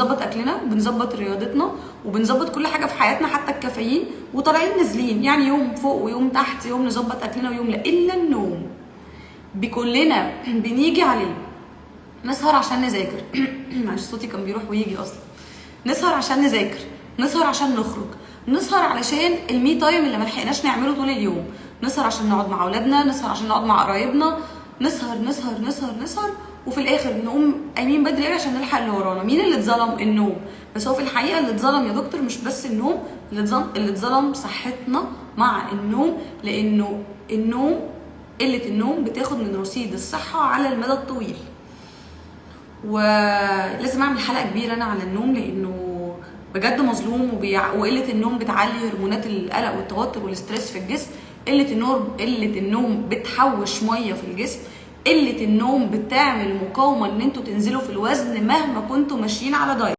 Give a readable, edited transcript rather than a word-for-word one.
بنظبط اكلنا، بنظبط رياضتنا، وبنظبط كل حاجه في حياتنا حتى الكافيين، وطالعين نازلين، يعني يوم فوق ويوم تحت، يوم نظبط اكلنا ويوم لا، الا النوم بكلنا بنيجي عليه. نسهر عشان نذاكر معلش صوتي كان بيروح ويجي اصلا. نسهر عشان نذاكر، نسهر عشان نخرج، نسهر علشان المي تايم اللي ملحقناش نعمله طول اليوم، نسهر عشان نقعد مع اولادنا، نسهر عشان نقعد مع قرايبنا، نسهر نسهر نسهر نسهر، وفي الاخر نقوم قايمين بدري قوي عشان نلحق اللي ورانا. مين اللي اتظلم؟ النوم. بس هو في الحقيقه اللي اتظلم يا دكتور مش بس النوم، اللي اتظلم صحتنا مع النوم، لانه قله النوم بتاخد من رصيد الصحه على المدى الطويل. ولازم اعمل حلقه كبيره انا على النوم، لانه بجد مظلوم، وقله النوم بتعلي هرمونات القلق والتوتر والاسترس في الجسم. قله النوم بتحوش ميه في الجسم. قله النوم بتعمل مقاومه ان انتوا تنزلوا في الوزن مهما كنتوا ماشيين على دايت.